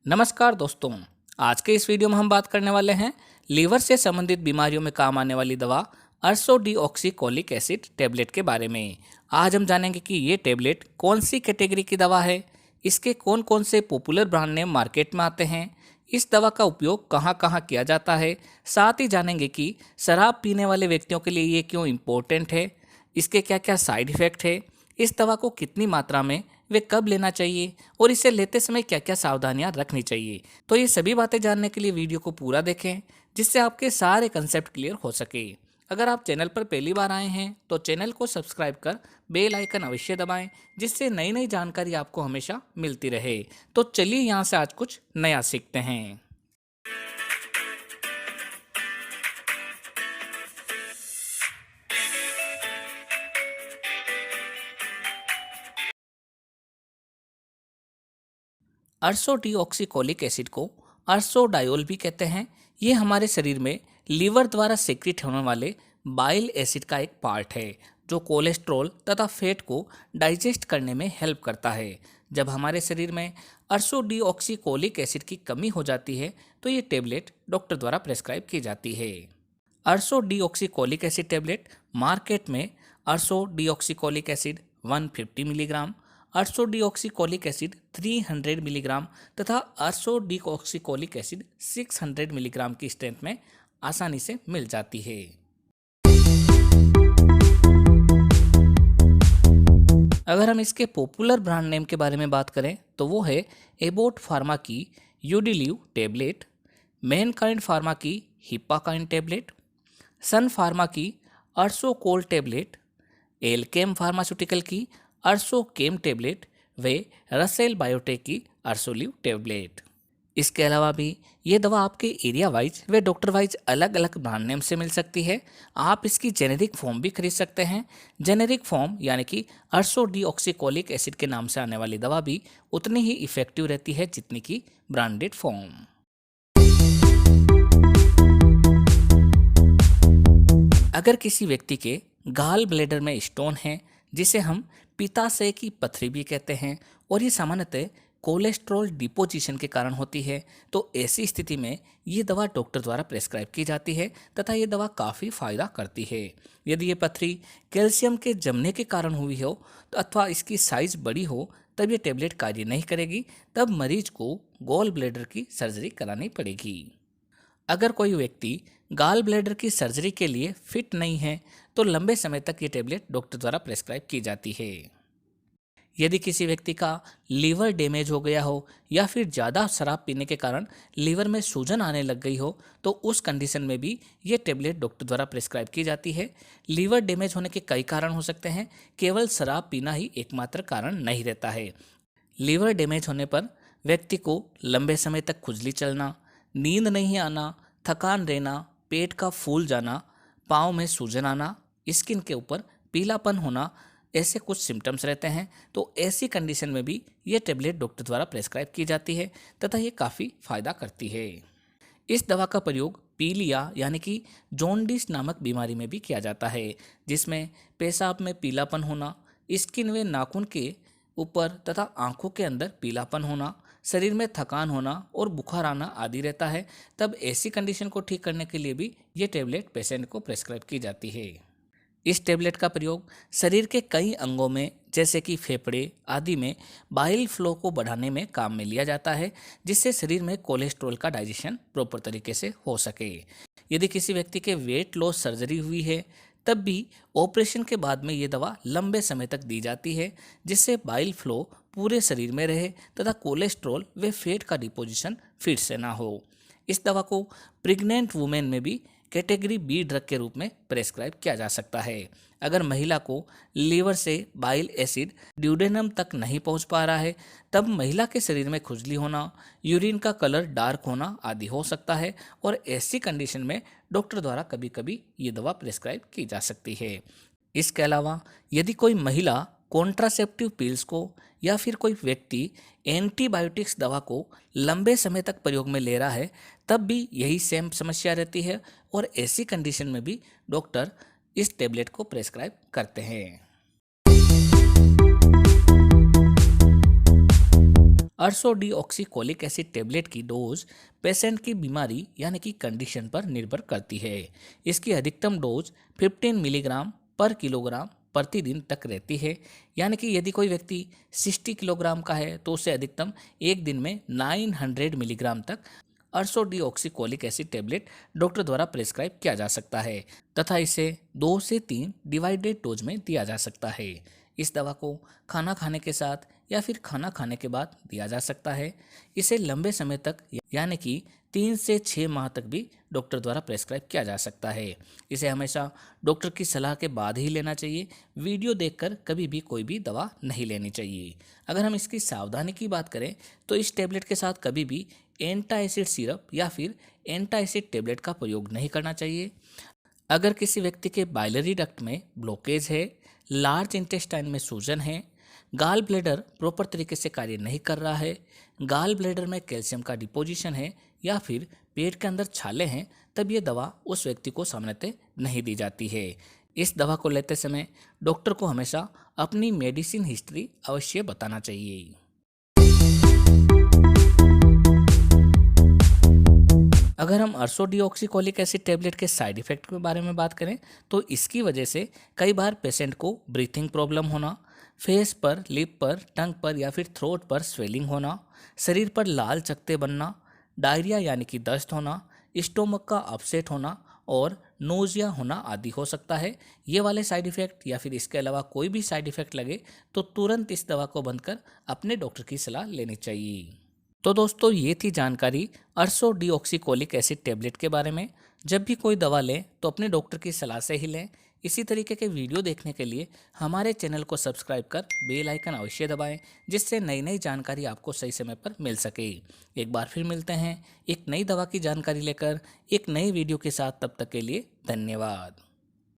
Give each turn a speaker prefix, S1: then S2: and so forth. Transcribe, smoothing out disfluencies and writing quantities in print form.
S1: नमस्कार दोस्तों। आज के इस वीडियो में हम बात करने वाले हैं लीवर से संबंधित बीमारियों में काम आने वाली दवा अर्सोडीऑक्सीकोलिक एसिड टैबलेट के बारे में। आज हम जानेंगे कि ये टैबलेट कौन सी कैटेगरी की दवा है, इसके कौन कौन से पॉपुलर ब्रांड नेम मार्केट में आते हैं, इस दवा का उपयोग कहाँ कहाँ किया जाता है। साथ ही जानेंगे कि शराब पीने वाले व्यक्तियों के लिए ये क्यों इम्पोर्टेंट है, इसके क्या क्या साइड इफ़ेक्ट है, इस दवा को कितनी मात्रा में वे कब लेना चाहिए और इसे लेते समय क्या क्या सावधानियां रखनी चाहिए। तो ये सभी बातें जानने के लिए वीडियो को पूरा देखें, जिससे आपके सारे कंसेप्ट क्लियर हो सके। अगर आप चैनल पर पहली बार आए हैं तो चैनल को सब्सक्राइब कर बेल आइकन अवश्य दबाएं, जिससे नई नई जानकारी आपको हमेशा मिलती रहे। तो चलिए यहाँ से आज कुछ नया सीखते हैं। अर्सोडीऑक्सीकोलिक एसिड को अर्सोडायोल भी कहते हैं। ये हमारे शरीर में लीवर द्वारा सेक्रेट होने वाले बाइल एसिड का एक पार्ट है, जो कोलेस्ट्रॉल तथा फैट को डाइजेस्ट करने में हेल्प करता है। जब हमारे शरीर में अर्सोडीऑक्सीकोलिक एसिड की कमी हो जाती है तो ये टेबलेट डॉक्टर द्वारा प्रेस्क्राइब की जाती है। अर्सोडीऑक्सीकोलिक एसिड टैबलेट मार्केट में अर्सोडीऑक्सीकोलिक एसिड 150 मिलीग्राम, अर्सोडीऑक्सीकोलिक एसिड 300 मिलीग्राम तथा अर्सोडीऑक्सीकोलिक एसिड 600 मिलीग्राम की स्ट्रेंथ में आसानी से मिल जाती है। अगर हम इसके पॉपुलर ब्रांड नेम के बारे में बात करें तो वो है एबोट फार्मा की यूडिलीव टैबलेट, मैनकाइंड फार्मा की हिप्पाकाइन टैबलेट, सन फार्मा की अर्सोकोल टैबलेट, एलकेम फार्मास्यूटिकल की अर्सोकेम टैबलेट व रसेल बायोटेक की अर्सोलिव टैबलेट। इसके अलावा भी ये दवा आपके एरिया वाइज व डॉक्टर वाइज अलग अलग ब्रांड नेम से मिल सकती है। आप इसकी जेनेरिक फॉर्म भी खरीद सकते हैं। जेनेरिक फॉर्म यानी कि अर्सोडीऑक्सीकोलिक एसिड के नाम से आने वाली दवा भी उतनी ही इफेक्टिव रहती है जितनी की ब्रांडेड फॉर्म। अगर किसी व्यक्ति के गाल ब्लैडर में स्टोन है, जिसे हम पित्ताशय की पथरी भी कहते हैं, और ये सामान्यतः कोलेस्ट्रॉल डिपोजिशन के कारण होती है, तो ऐसी स्थिति में ये दवा डॉक्टर द्वारा प्रेस्क्राइब की जाती है तथा ये दवा काफ़ी फायदा करती है। यदि ये पथरी कैल्शियम के जमने के कारण हुई हो तो अथवा इसकी साइज बड़ी हो तब ये टेबलेट कार्य नहीं करेगी, तब मरीज को गॉल ब्लैडर की सर्जरी करानी पड़ेगी। अगर कोई व्यक्ति गाल ब्लैडर की सर्जरी के लिए फिट नहीं है तो लंबे समय तक ये टेबलेट डॉक्टर द्वारा प्रेस्क्राइब की जाती है। यदि किसी व्यक्ति का लीवर डैमेज हो गया हो या फिर ज़्यादा शराब पीने के कारण लीवर में सूजन आने लग गई हो तो उस कंडीशन में भी ये टेबलेट डॉक्टर द्वारा प्रेस्क्राइब की जाती है। लीवर डैमेज होने के कई कारण हो सकते हैं, केवल शराब पीना ही एकमात्र कारण नहीं रहता है। लीवर डैमेज होने पर व्यक्ति को लंबे समय तक खुजली चलना, नींद नहीं आना, थकान रहना, पेट का फूल जाना, पाँव में सूजन आना, स्किन के ऊपर पीलापन होना, ऐसे कुछ सिम्टम्स रहते हैं। तो ऐसी कंडीशन में भी ये टेबलेट डॉक्टर द्वारा प्रेस्क्राइब की जाती है तथा ये काफ़ी फायदा करती है। इस दवा का प्रयोग पीलिया यानी कि जॉन्डिस नामक बीमारी में भी किया जाता है, जिसमें पेशाब में पीलापन होना, स्किन व नाखून के ऊपर तथा आंखों के अंदर पीलापन होना, शरीर में थकान होना और बुखार आना आदि रहता है। तब ऐसी कंडीशन को ठीक करने के लिए भी ये टेबलेट पेशेंट को प्रेस्क्राइब की जाती है। इस टेबलेट का प्रयोग शरीर के कई अंगों में जैसे कि फेफड़े आदि में बाइल फ्लो को बढ़ाने में काम में लिया जाता है, जिससे शरीर में कोलेस्ट्रॉल का डाइजेशन प्रॉपर तरीके से हो सके। यदि किसी व्यक्ति के वेट लॉस सर्जरी हुई है तब भी ऑपरेशन के बाद में ये दवा लंबे समय तक दी जाती है, जिससे बाइल फ्लो पूरे शरीर में रहे तथा कोलेस्ट्रॉल व फैट का डिपोजिशन फिर से ना हो। इस दवा को प्रेग्नेंट वुमेन में भी कैटेगरी बी ड्रग के रूप में प्रेस्क्राइब किया जा सकता है। अगर महिला को लीवर से बाइल एसिड ड्यूडेनम तक नहीं पहुंच पा रहा है तब महिला के शरीर में खुजली होना, यूरिन का कलर डार्क होना आदि हो सकता है, और ऐसी कंडीशन में डॉक्टर द्वारा कभी कभी ये दवा प्रेस्क्राइब की जा सकती है। इसके अलावा यदि कोई महिला कॉन्ट्रासेप्टिव पिल्स को या फिर कोई व्यक्ति एंटीबायोटिक्स दवा को लंबे समय तक प्रयोग में ले रहा है तब भी यही सेम समस्या रहती है, और ऐसी कंडीशन में भी डॉक्टर इस टेबलेट को प्रेस्क्राइब करते हैं। अर्सो डीऑक्सीकोलिक एसिड टेबलेट की डोज पेशेंट की बीमारी यानी कि कंडीशन पर निर्भर करती है। इसकी अधिकतम डोज 15 मिलीग्राम पर किलोग्राम प्रतिदिन तक रहती है। यानी कि यदि कोई व्यक्ति 60 किलोग्राम का है तो उसे अधिकतम एक दिन में 900 मिलीग्राम तक अर्सो डीऑक्सीकोलिक एसिड टेबलेट डॉक्टर द्वारा प्रेस्क्राइब किया जा सकता है तथा इसे 2 से 3 डिवाइडेड डोज में दिया जा सकता है। इस दवा को खाना खाने के साथ या फिर खाना खाने के बाद दिया जा सकता है। इसे लंबे समय तक यानी कि 3 से 6 माह तक भी डॉक्टर द्वारा प्रेस्क्राइब किया जा सकता है। इसे हमेशा डॉक्टर की सलाह के बाद ही लेना चाहिए। वीडियो देखकर कभी भी कोई भी दवा नहीं लेनी चाहिए। अगर हम इसकी सावधानी की बात करें तो इस टेबलेट के साथ कभी भी एंटाएसिड सिरप या फिर एंटाएसिड टेबलेट का प्रयोग नहीं करना चाहिए। अगर किसी व्यक्ति के बाइलरी डक्ट में ब्लॉकेज है, लार्ज इंटेस्टाइन में सूजन है, गाल ब्लैडर प्रॉपर तरीके से कार्य नहीं कर रहा है, गाल ब्लैडर में कैल्शियम का डिपोजिशन है या फिर पेट के अंदर छाले हैं, तब ये दवा उस व्यक्ति को सामान्यतः नहीं दी जाती है। इस दवा को लेते समय डॉक्टर को हमेशा अपनी मेडिसिन हिस्ट्री अवश्य बताना चाहिए। अगर हम अर्सो डीऑक्सीकोलिक एसिड टेबलेट के साइड इफेक्ट के बारे में बात करें तो इसकी वजह से कई बार पेशेंट को ब्रीथिंग प्रॉब्लम होना, फेस पर, लिप पर, टंग पर या फिर थ्रोट पर स्वेलिंग होना, शरीर पर लाल चकत्ते बनना, डायरिया यानी कि दस्त होना, स्टोमक का अपसेट होना और नोजिया होना आदि हो सकता है। ये वाले साइड इफेक्ट या फिर इसके अलावा कोई भी साइड इफेक्ट लगे तो तुरंत इस दवा को बंद कर अपने डॉक्टर की सलाह लेनी चाहिए। तो दोस्तों ये थी जानकारी अर्सो डीऑक्सीकोलिक एसिड टेबलेट के बारे में। जब भी कोई दवा लें तो अपने डॉक्टर की सलाह से ही लें। इसी तरीके के वीडियो देखने के लिए हमारे चैनल को सब्सक्राइब कर बेल आइकन अवश्य दबाएं, जिससे नई नई जानकारी आपको सही समय पर मिल सके। एक बार फिर मिलते हैं एक नई दवा की जानकारी लेकर एक नई वीडियो के साथ। तब तक के लिए धन्यवाद।